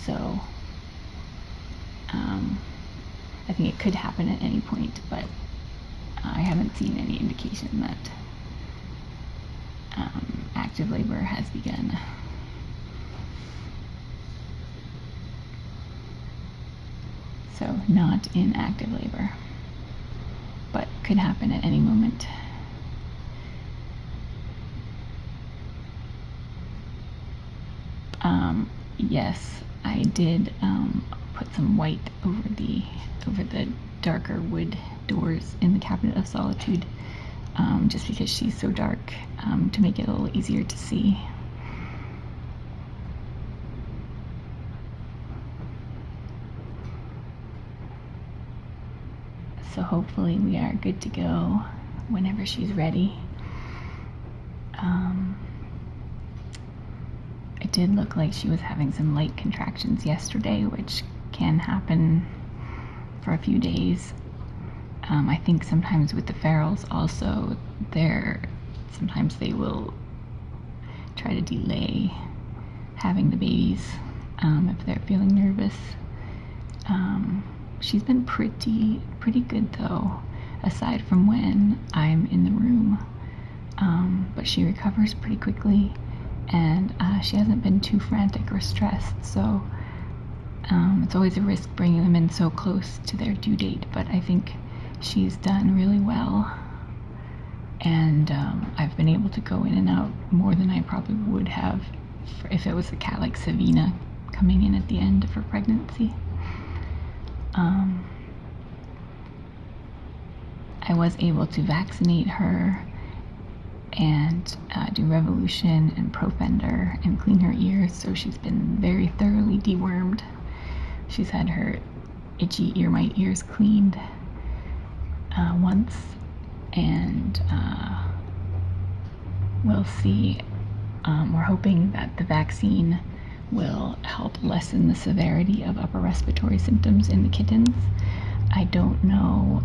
So I think it could happen at any point, but I haven't seen any indication that active labor has begun. So not in active labor, but could happen at any moment. Yes, I did put some white over the darker wood doors in the Cabinet of Solitude, just because she's so dark, to make it a little easier to see. So hopefully we are good to go whenever she's ready. It did look like she was having some light contractions yesterday, which can happen for a few days. I think sometimes with the ferals also, sometimes they will try to delay having the babies if they're feeling nervous. She's been pretty good though, aside from when I'm in the room. But she recovers pretty quickly, and she hasn't been too frantic or stressed, so it's always a risk bringing them in so close to their due date, but I think she's done really well, and I've been able to go in and out more than I probably would have if it was a cat like Savina coming in at the end of her pregnancy. I was able to vaccinate her and do Revolution and Profender and clean her ears, so she's been very thoroughly dewormed. She's had her itchy ear mite ears cleaned once, and we'll see. We're hoping that the vaccine will help lessen the severity of upper respiratory symptoms in the kittens. I don't know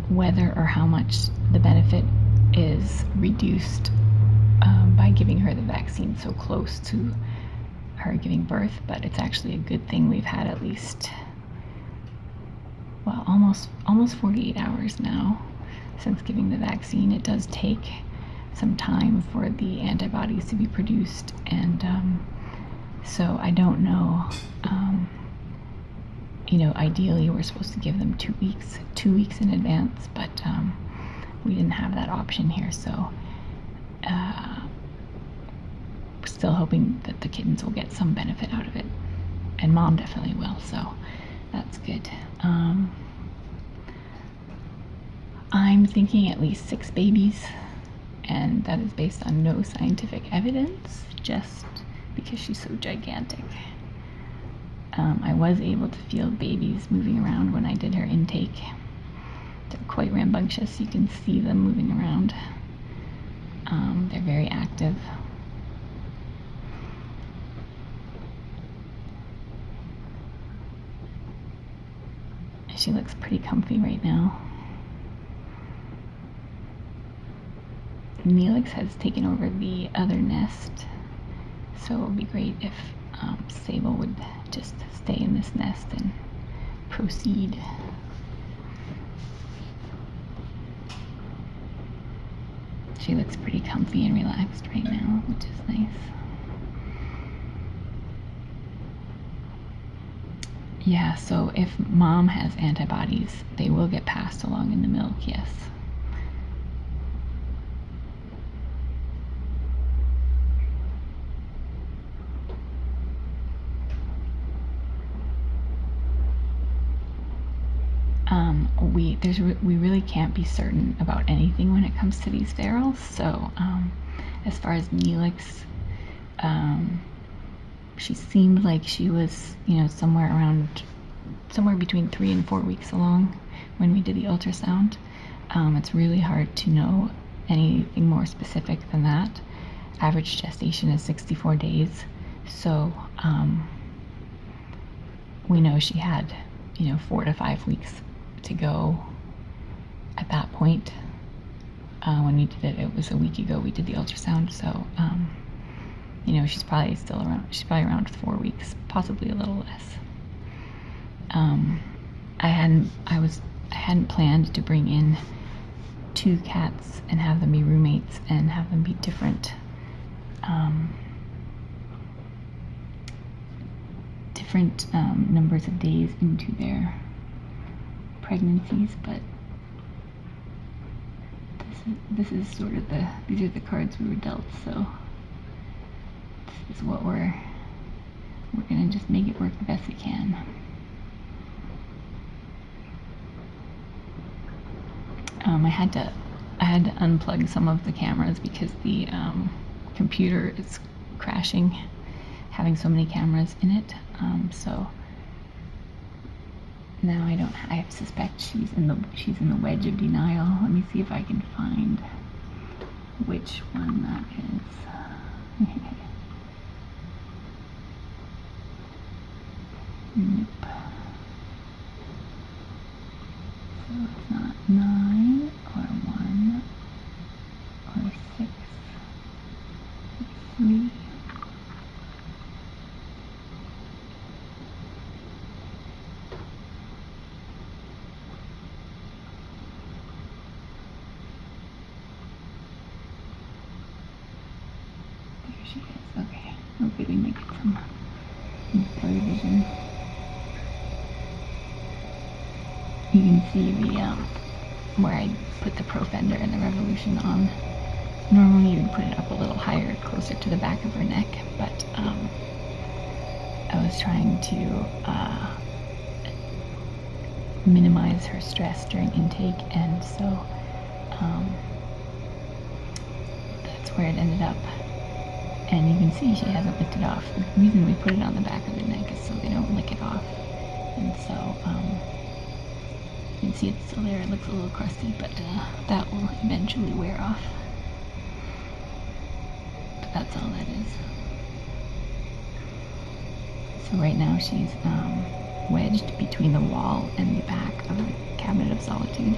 whether or how much the benefit is reduced by giving her the vaccine so close to her giving birth, but it's actually a good thing we've had at least, well, almost 48 hours now since giving the vaccine. It does take some time for the antibodies to be produced, and so I don't know. Ideally we're supposed to give them 2 weeks in advance, but we didn't have that option here, so we're still hoping that the kittens will get some benefit out of it, and mom definitely will, so that's good. I'm thinking at least 6 babies, and that is based on no scientific evidence, just because she's so gigantic. I was able to feel babies moving around when I did her intake. They're quite rambunctious. You can see them moving around. They're very active. She looks pretty comfy right now. Neelix has taken over the other nest, so it would be great if Sable would just stay in this nest and proceed. She looks pretty comfy and relaxed right now, which is nice. Yeah, so if mom has antibodies, they will get passed along in the milk, yes. We really can't be certain about anything when it comes to these ferals. So as far as Neelix, she seemed like she was, somewhere between 3 and 4 weeks along when we did the ultrasound. It's really hard to know anything more specific than that. Average gestation is 64 days, so we know she had 4 to 5 weeks to go at that point. When we did it, it was a week ago we did the ultrasound, so we don't know. But we know she had 4 to 5 weeks to go at that point. When we did it, it was a week ago we did the ultrasound, so we don't know. But we know she had 4 to 5 weeks to go at that point. When we did it, it was a week ago we did the ultrasound, so we don't know. you know, she's probably still around, she's probably around 4 weeks, possibly a little less. I hadn't planned to bring in 2 cats and have them be roommates and have them be different numbers of days into their pregnancies, but this is sort of these are the cards we were dealt, so this is what we're gonna just make it work the best we can. I had to unplug some of the cameras because the computer is crashing, having so many cameras in it. So now I suspect she's in the wedge of denial. Let me see if I can find which one that is. Nope. So it's not 9 or 1 or 6. It's 3. There she is. Okay. Hopefully we make it some blurry vision. You can see the where I put the Pro Fender and the Revolution on. Normally you would put it up a little higher, closer to the back of her neck, but I was trying to minimize her stress during intake, and so that's where it ended up. And you can see she hasn't licked it off. The reason we put it on the back of the neck is so they don't lick it off. And so you can see it's still there. It looks a little crusty, but that will eventually wear off. But that's all that is. So right now she's wedged between the wall and the back of the Cabinet of Solitude.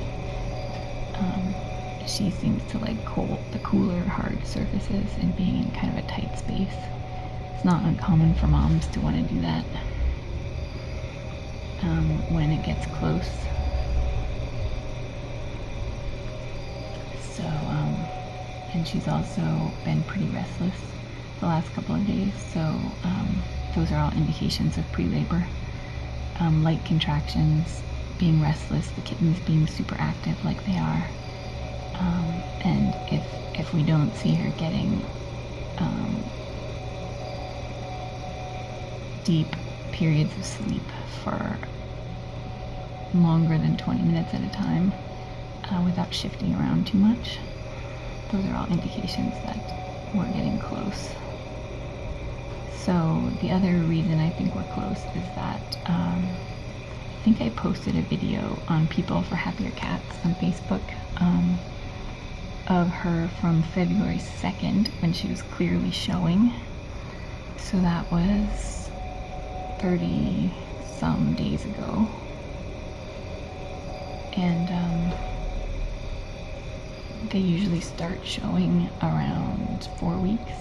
She seems to like the cooler, hard surfaces and being in kind of a tight space. It's not uncommon for moms to want to do that when it gets close. So, and she's also been pretty restless the last couple of days, so those are all indications of pre-labor. Light contractions, being restless, the kittens being super active like they are. And if we don't see her getting deep periods of sleep for longer than 20 minutes at a time without shifting around too much, those are all indications that we're getting close. So the other reason I think we're close is that I think I posted a video on People for Happier Cats on Facebook of her from February 2nd when she was clearly showing. So that was 30 some days ago. And they usually start showing around 4 weeks.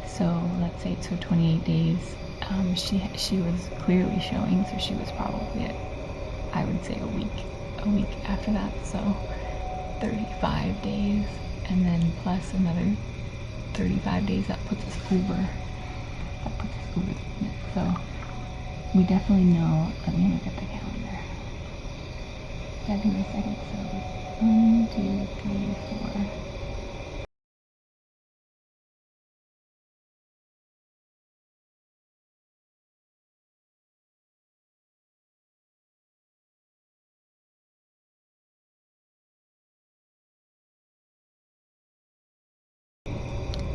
So let's say it's her 28 days. She was clearly showing, so she was probably at, I would say, a week after that. So 35 days, and then plus another 35 days, that puts us over the limit. So we definitely know. Let me look at the calendar. February 2nd, so 1, 2, 3, 4.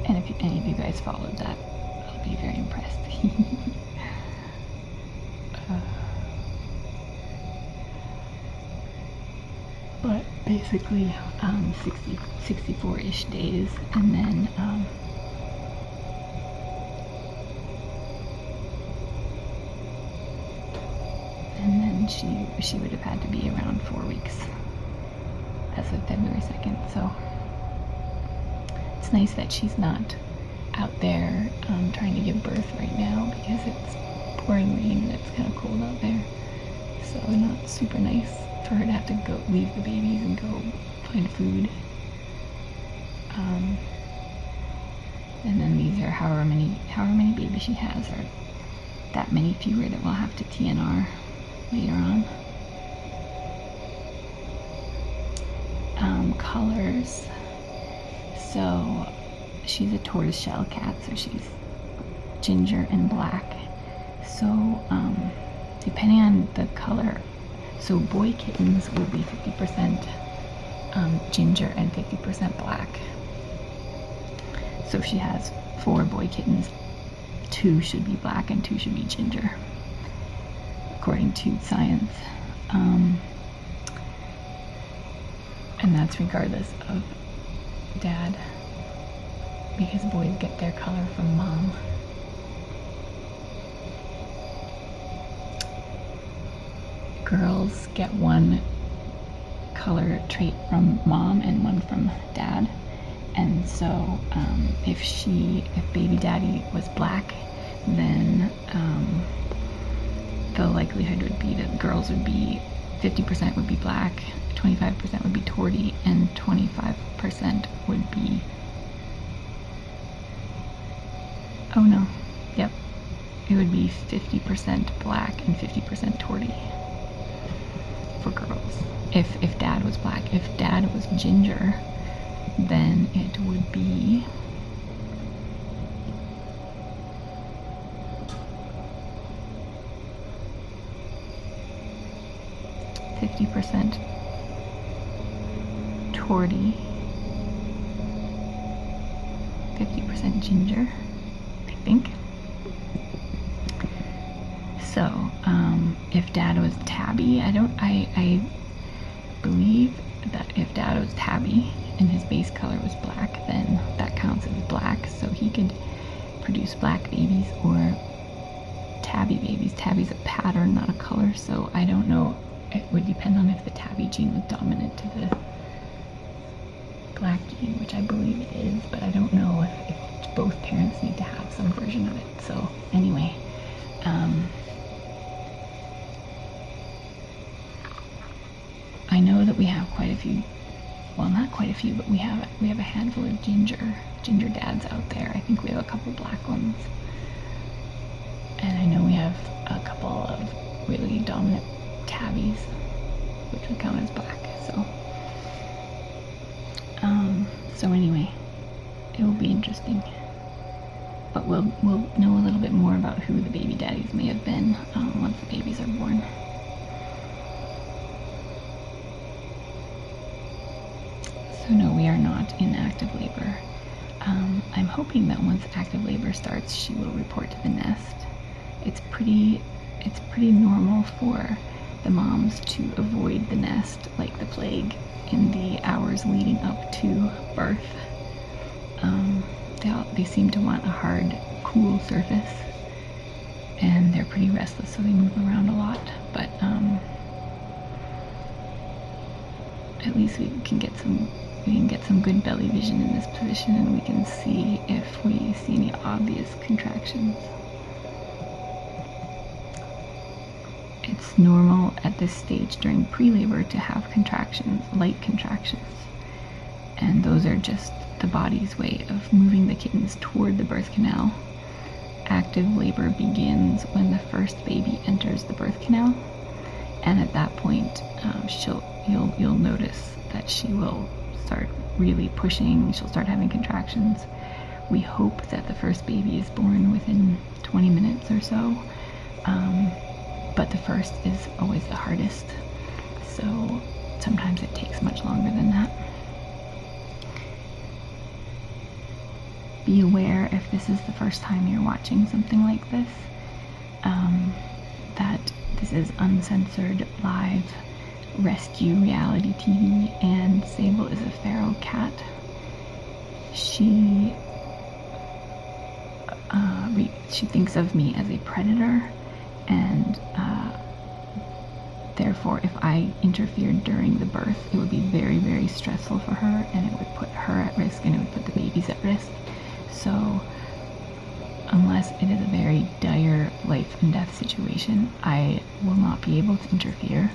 And if any of you guys followed that, I'll be very impressed. But basically 64-ish days, and then she would have had to be around 4 weeks as of February 2nd. So it's nice that she's not out there trying to give birth right now because it's pouring rain and it's kind of cold out there. So not super nice for her to have to go leave the babies and go find food. And then these are however many babies she has, or that many fewer that we'll have to TNR later on. Colors. So she's a tortoiseshell cat, so she's ginger and black. So depending on the color, so boy kittens will be 50% ginger and 50% black. So if she has 4 boy kittens, 2 should be black and 2 should be ginger, according to science. And that's regardless of dad, because boys get their color from mom. Girls get 1 color trait from mom and 1 from dad. And so if baby daddy was black, then the likelihood would be that girls would be 50% would be black, 25% would be torty, and 25% would be, oh no, yep, it would be 50% black and 50% torty for girls. If dad was black. If dad was ginger, then it would be 50% torty, 50% ginger, I think. So, if dad was tabby, I believe that if dad was tabby and his base color was black, then that counts as black, so he could produce black babies or tabby babies. Tabby's a pattern, not a color, so I don't know. It would depend on if the tabby gene was dominant to the black gene, which I believe it is, but I don't know if both parents need to have some version of it. So anyway, I know that we have quite a few, well, not quite a few, but we have a handful of ginger dads out there. I think we have a couple black ones, and I know we have a couple of really dominant tabbies, which would count as black. So anyway, it will be interesting, but we'll know a little bit more about who the baby daddies may have been once the babies are born. So no, we are not in active labor. I'm hoping that once active labor starts, she will report to the nest. It's pretty normal for the moms to avoid the nest like the plague in the hours leading up to birth. They seem to want a hard, cool surface, and they're pretty restless, so they move around a lot. But at least we can get some good belly vision in this position, and we can see if we see any obvious contractions. It's normal at this stage during pre-labor to have contractions, light contractions, and those are just the body's way of moving the kittens toward the birth canal. Active labor begins when the first baby enters the birth canal, and at that point you'll notice that she will start really pushing. She'll start having contractions. We hope that the first baby is born within 20 minutes or so, but the first is always the hardest, so sometimes it takes much longer than that. Be aware, if this is the first time you're watching something like this, that this is uncensored live rescue reality TV, and Sable is a feral cat. She thinks of me as a predator, and therefore if I interfered during the birth, it would be very, very stressful for her, and it would put her at risk, and it would put the babies at risk. So unless it is a very dire life and death situation, I will not be able to interfere.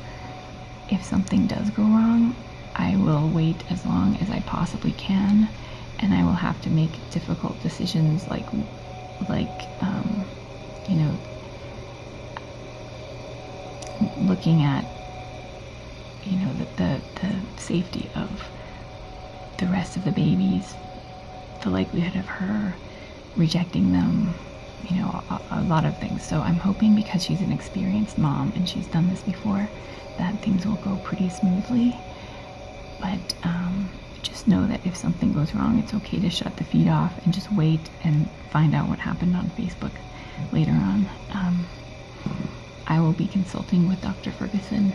If something does go wrong, I will wait as long as I possibly can, and I will have to make difficult decisions like you know, looking at, you know, the safety of the rest of the babies, the likelihood of her rejecting them, you know, a lot of things. So I'm hoping, because she's an experienced mom and she's done this before, that things will go pretty smoothly. But just know that if something goes wrong, it's okay to shut the feed off and just wait and find out what happened on Facebook later on. I will be consulting with Dr. Ferguson.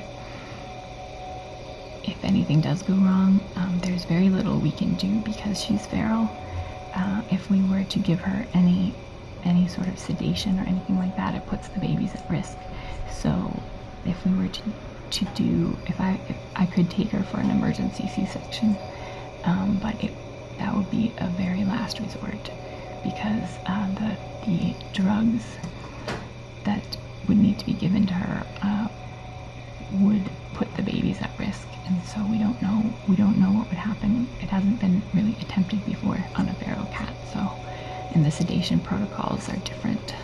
If anything does go wrong, there's very little we can do because she's feral. If we were to give her any sort of sedation or anything like that, it puts the babies at risk. So if we were to do, if I could take her for an emergency C-section, but that would be a very last resort, because the drugs that would need to be given to her would put the babies at risk, and so we don't know what would happen. It hasn't been really attempted before on a feral cat, so, and the sedation protocols are different.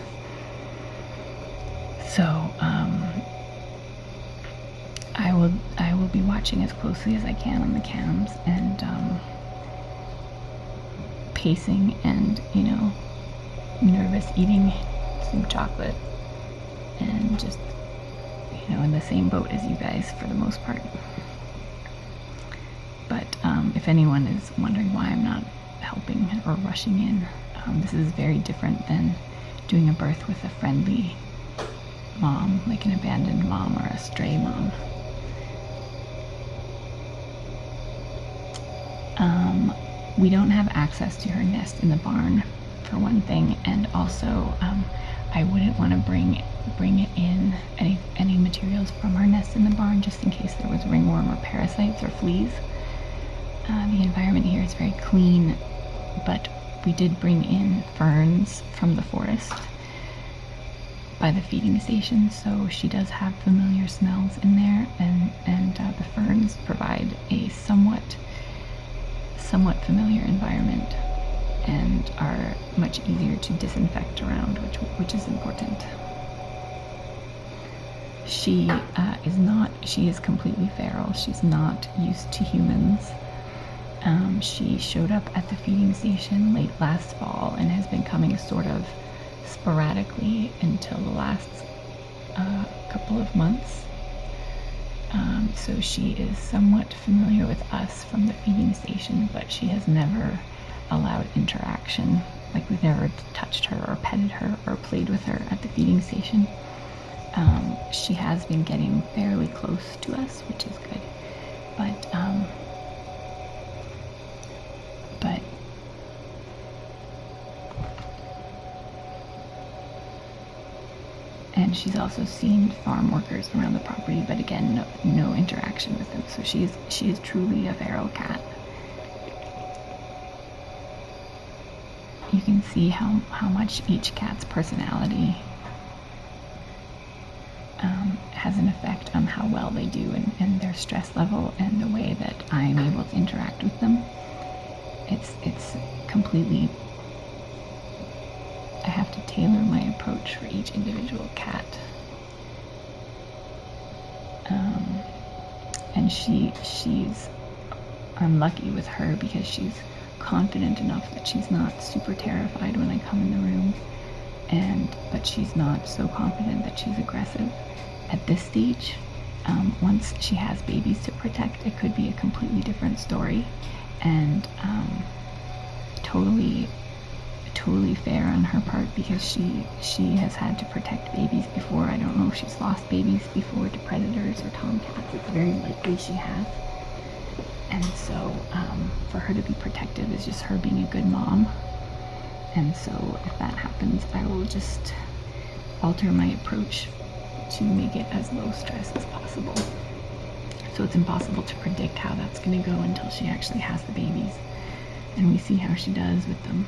So I will be watching as closely as I can on the cams, and pacing, and, you know, nervous eating some chocolate, and just, you know, in the same boat as you guys for the most part. But if anyone is wondering why I'm not helping or rushing in, this is very different than doing a birth with a friendly mom, like an abandoned mom or a stray mom. We don't have access to her nest in the barn, for one thing, and also I wouldn't want to bring in any materials from her nest in the barn, just in case there was ringworm or parasites or fleas. The environment here is very clean, but we did bring in ferns from the forest by the feeding station, so she does have familiar smells in there, and the ferns provide a somewhat familiar environment and are much easier to disinfect around, which is important. She is completely feral. She's not used to humans. She showed up at the feeding station late last fall and has been coming sort of sporadically until the last couple of months. So she is somewhat familiar with us from the feeding station, but she has never allowed interaction. Like, we've never touched her or petted her or played with her at the feeding station. She has been getting fairly close to us, which is good. But and she's also seen farm workers around the property, but again, no interaction with them. So she is truly a feral cat. You can see how much each cat's personality has an effect on how well they do, and their stress level, and the way that I'm able to interact with them. It's completely, I have to tailor my approach for each individual cat. And I'm lucky with her because she's confident enough that she's not super terrified when I come in the room, but she's not so confident that she's aggressive. At this stage, once she has babies to protect, it could be a completely different story, and totally fair on her part, because she has had to protect babies before. I don't know if she's lost babies before to predators or tomcats. It's very likely she has. And so for her to be protective is just her being a good mom. And so if that happens, I will just alter my approach to make it as low stress as possible. So it's impossible to predict how that's going to go until she actually has the babies and we see how she does with them.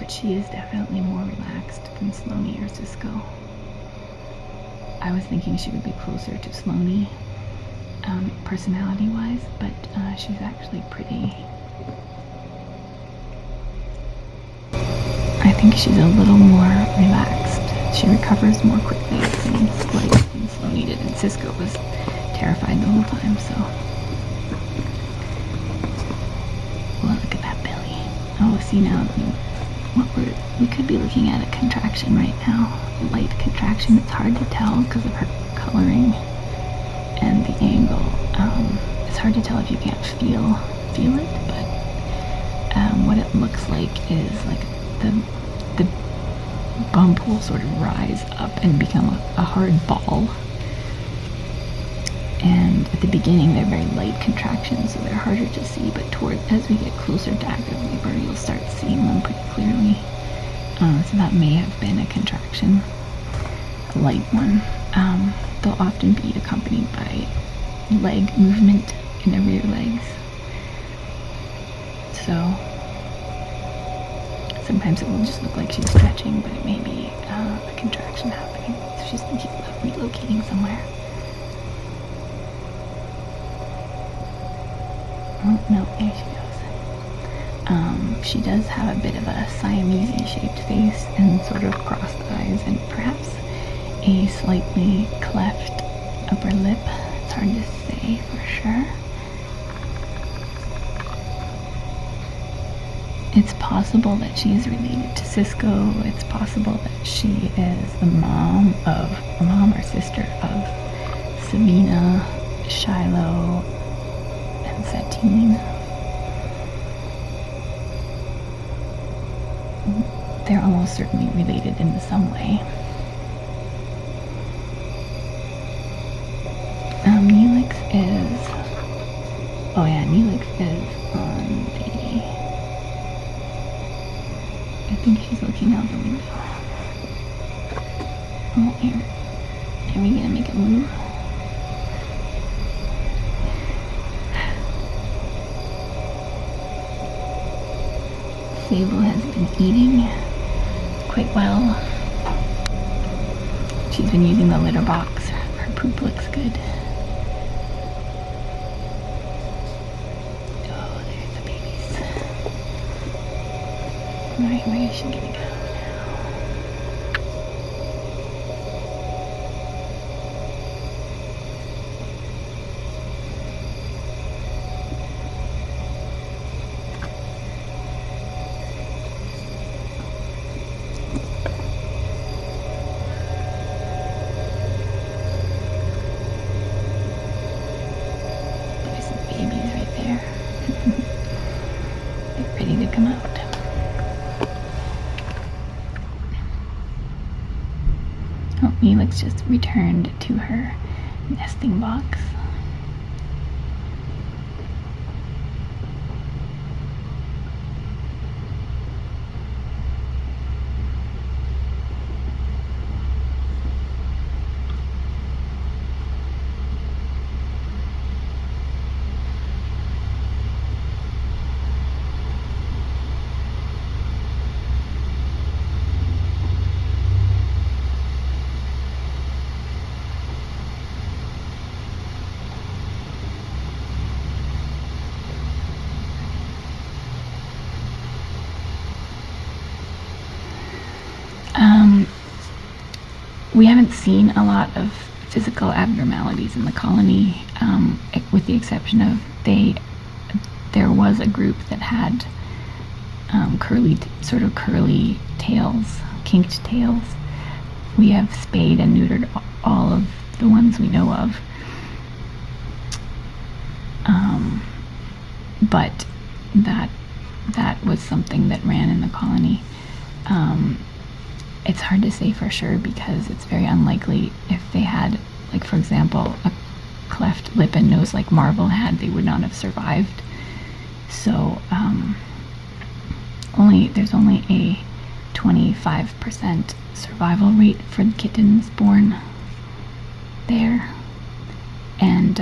but she is definitely more relaxed than Sloane or Cisco. I was thinking she would be closer to Sloane, personality-wise, but she's actually pretty. I think she's a little more relaxed. She recovers more quickly, it seems, like Sloane did, and Cisco was terrified the whole time, so. Well, look at that belly. Oh, see now, we could be looking at a contraction right now. A light contraction. It's hard to tell because of her coloring and the angle. It's hard to tell if you can't feel it, but what it looks like is like the bump will sort of rise up and become a hard ball. And at the beginning they're very light contractions, so they're harder to see, but as we get closer to active labor, you'll start seeing them pretty clearly. So that may have been a contraction, a light one. They'll often be accompanied by leg movement in the rear legs. So sometimes it will just look like she's stretching, but it may be a contraction happening. So she's thinking about relocating somewhere. Oh, no, there she goes. She does have a bit of a Siamese-shaped face and sort of crossed eyes and perhaps a slightly cleft upper lip. It's hard to say for sure. It's possible that she is related to Cisco. It's possible that she is the mom or sister of Sabina, Shiloh, and Satine. They're almost certainly related in some way. Neelix is... Oh yeah, Neelix is on the... I think she's looking out the window. Oh, here. Are we gonna make a move? Sable has been eating quite well. She's been using the litter box. Her poop looks good. Oh, there's the babies. Alright, where is she gonna go now? Come out. Oh, Neelix just returned to her nesting box. We haven't seen a lot of physical abnormalities in the colony, with the exception of there was a group that had sort of curly tails, kinked tails. We have spayed and neutered all of the ones we know of. But that was something that ran in the colony. It's hard to say for sure because it's very unlikely if they had, like for example, a cleft lip and nose like Marvel had, they would not have survived. So there's only a 25% survival rate for the kittens born there. And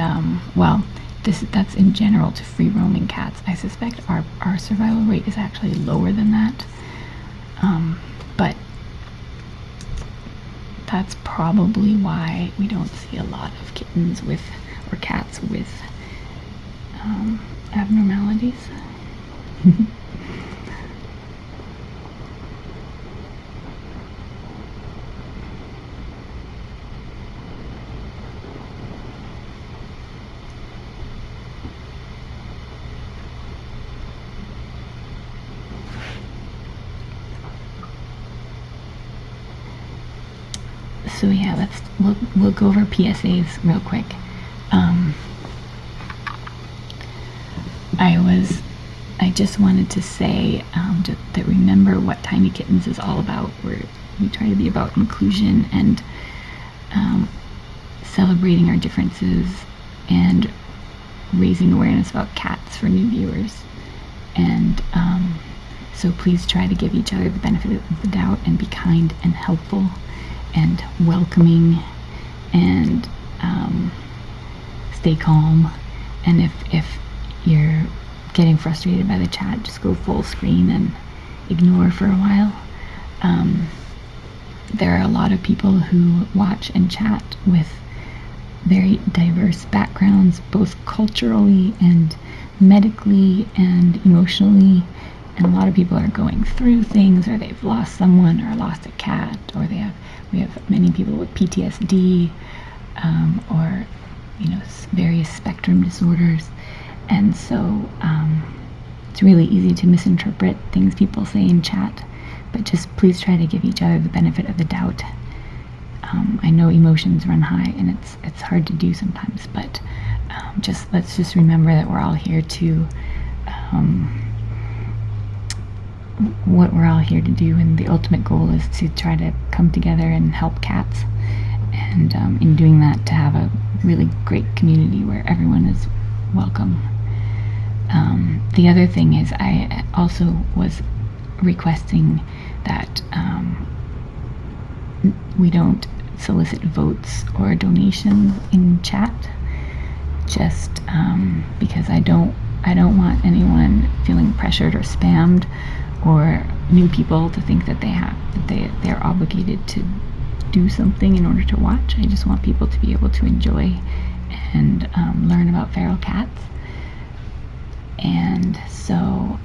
that's in general to free roaming cats. I suspect our survival rate is actually lower than that. But that's probably why we don't see a lot of kittens with, or cats with, abnormalities. So yeah, we'll go over PSAs real quick. I just wanted to say that remember what Tiny Kittens is all about. We try to be about inclusion and celebrating our differences and raising awareness about cats for new viewers. And so please try to give each other the benefit of the doubt and be kind and helpful and welcoming, and stay calm. And if you're getting frustrated by the chat, just go full screen and ignore for a while. There are a lot of people who watch and chat with very diverse backgrounds, both culturally and medically and emotionally, and a lot of people are going through things, or they've lost someone or lost a cat, or we have many people with PTSD, or various spectrum disorders. And so it's really easy to misinterpret things people say in chat, but just please try to give each other the benefit of the doubt. I know emotions run high, and it's hard to do sometimes, but let's just remember that we're all here to what we're all here to do, and the ultimate goal is to try to come together and help cats, and in doing that, to have a really great community where everyone is welcome. The other thing is, I also was requesting that we don't solicit votes or donations in chat, just because I don't want anyone feeling pressured or spammed, or new people to think that they're obligated to do something in order to watch. I just want people to be able to enjoy and learn about feral cats. And so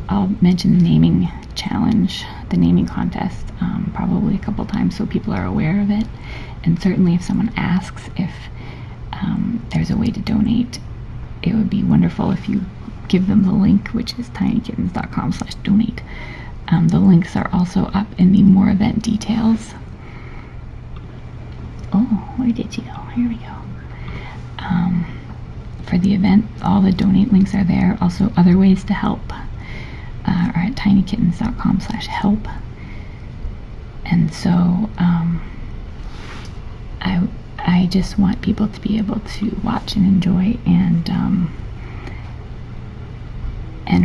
I'll mention the naming challenge, the naming contest, probably a couple times so people are aware of it. And certainly if someone asks if there's a way to donate, it would be wonderful if you give them the link, which is tinykittens.com/donate. The links are also up in the more event details. Oh, where did you go? Here we go. For the event, all the donate links are there. Also, other ways to help are at tinykittens.com/help. And so I just want people to be able to watch and enjoy, and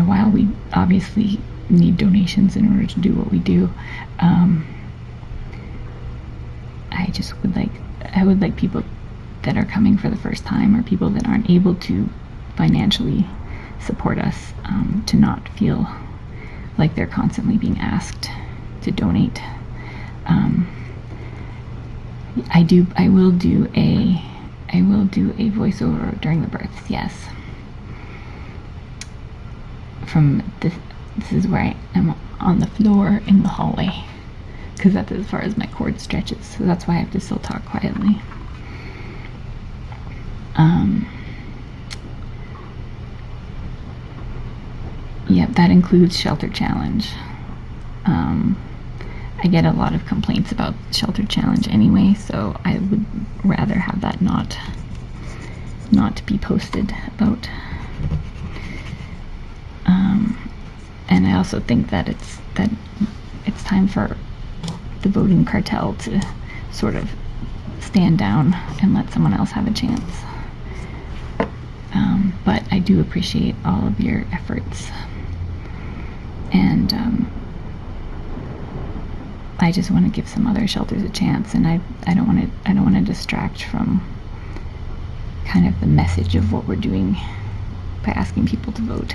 while we obviously need donations in order to do what we do, I would like people that are coming for the first time, or people that aren't able to financially support us, to not feel like they're constantly being asked to donate. I will do a voiceover during the births, yes. This is where I am on the floor in the hallway, because that's as far as my cord stretches, so that's why I have to still talk quietly. Yep, that includes Shelter Challenge. I get a lot of complaints about Shelter Challenge anyway, so I would rather have that not be posted about. And I also think that it's time for the voting cartel to sort of stand down and let someone else have a chance. But I do appreciate all of your efforts, and I just want to give some other shelters a chance, and I don't want to distract from kind of the message of what we're doing by asking people to vote.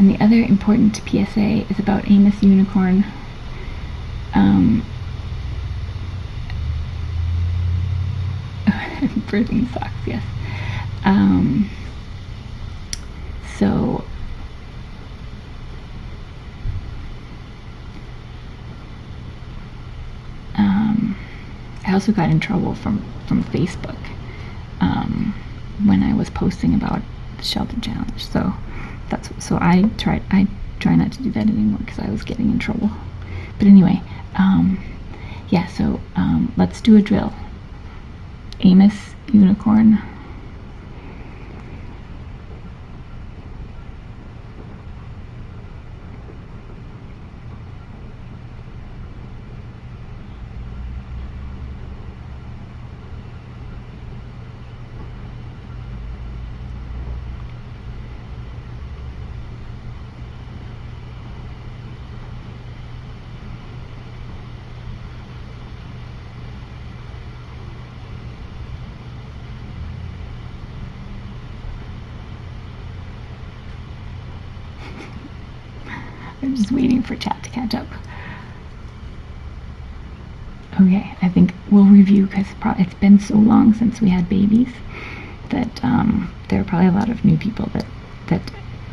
And the other important PSA is about Amos Unicorn. Birthing socks, yes. So I also got in trouble from Facebook when I was posting about the shelter challenge. So I try not to do that anymore because I was getting in trouble. But anyway, yeah. So let's do a drill. Amos Unicorn. I'm just waiting for chat to catch up. Okay, I think we'll review because it's been so long since we had babies that there are probably a lot of new people that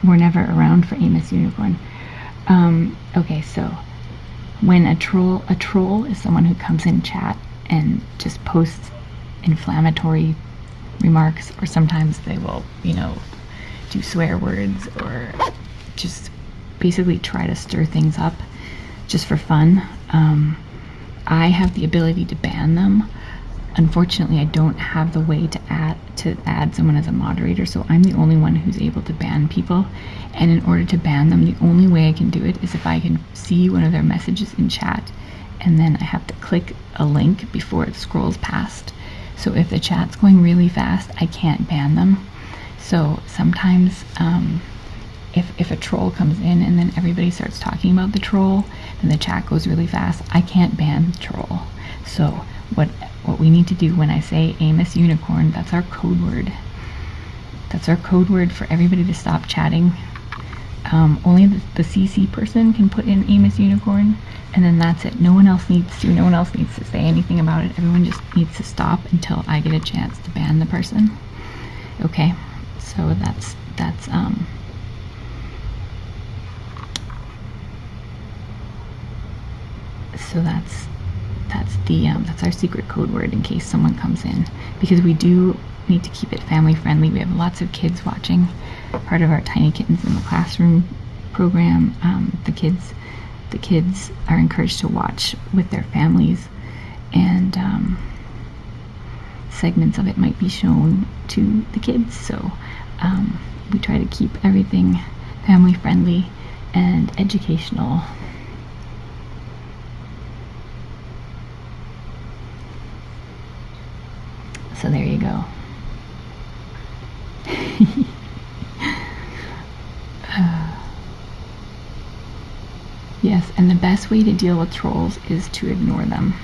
were never around for Amos Unicorn. Okay, so when a troll is someone who comes in chat and just posts inflammatory remarks, or sometimes they will, do swear words or just basically try to stir things up just for fun. I have the ability to ban them. Unfortunately, I don't have the way to add someone as a moderator, so I'm the only one who's able to ban people. And in order to ban them, the only way I can do it is if I can see one of their messages in chat, and then I have to click a link before it scrolls past. So if the chat's going really fast, I can't ban them. So sometimes if a troll comes in and then everybody starts talking about the troll, then the chat goes really fast, I can't ban the troll. So what we need to do when I say Amos Unicorn, that's our code word. That's our code word for everybody to stop chatting. Only the CC person can put in Amos Unicorn, and then that's it. No one else needs to say anything about it. Everyone just needs to stop until I get a chance to ban the person. Okay, so that's that's our secret code word in case someone comes in, because we do need to keep it family friendly. We have lots of kids watching. Part of our Tiny Kittens in the Classroom program, the kids are encouraged to watch with their families, and segments of it might be shown to the kids. So we try to keep everything family friendly and educational. So there you go. Yes, and the best way to deal with trolls is to ignore them,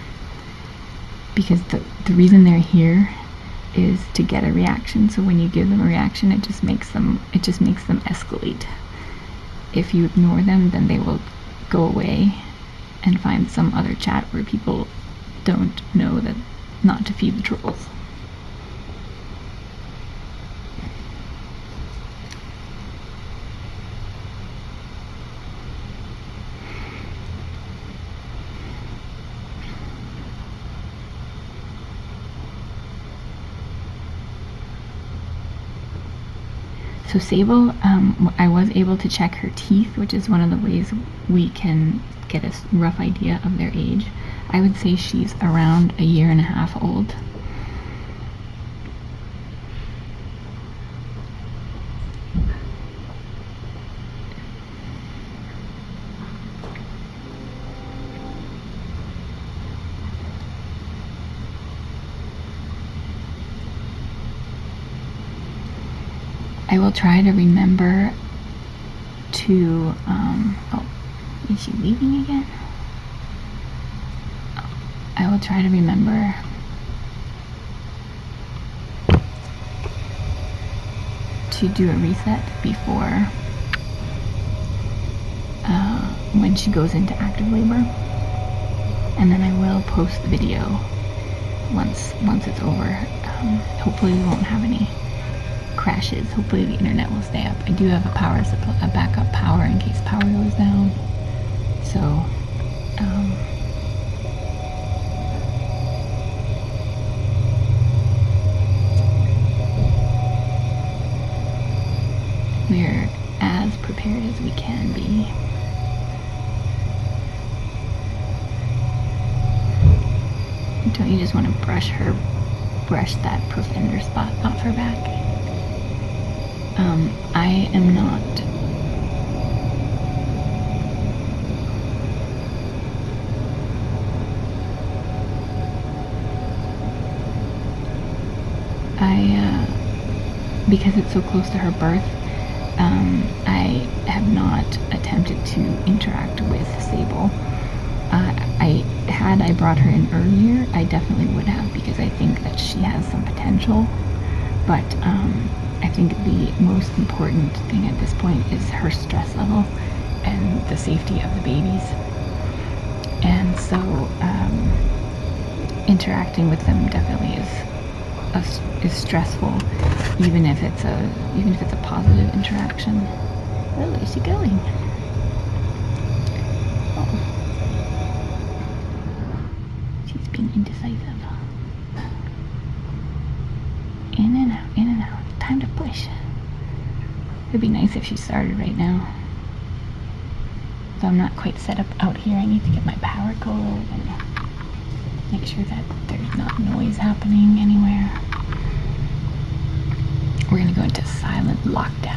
because the reason they're here is to get a reaction. So when you give them a reaction, it just makes them escalate. If you ignore them, then they will go away and find some other chat where people don't know that not to feed the trolls. So Sable, I was able to check her teeth, which is one of the ways we can get a rough idea of their age. I would say she's around 1.5 years old. I will try to remember to, oh, is she leaving again? Oh, I will try to remember to do a reset before when she goes into active labor, and then I will post the video once it's over. Hopefully we won't have any crashes. Hopefully the internet will stay up. I do have a power supply, a backup power in case power goes down. So we're as prepared as we can be. Don't you just want to brush that profender spot off her back? I am not because it's so close to her birth, I have not attempted to interact with Sable. Had I brought her in earlier, I definitely would have, because I think that she has some potential, but I think the most important thing at this point is her stress level and the safety of the babies. And so interacting with them definitely is stressful, even if it's a positive interaction. Oh, where's she going? Oh. She's being indecisive. In and out, in and out. Time to push. It'd be nice if she started right now. So I'm not quite set up out here. I need to get my power cord and make sure that there's not noise happening anywhere. We're gonna go into silent lockdown.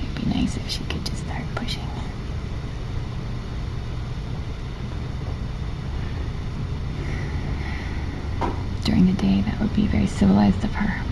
It'd be nice if she could just start pushing. During the day, that would be very civilized of her.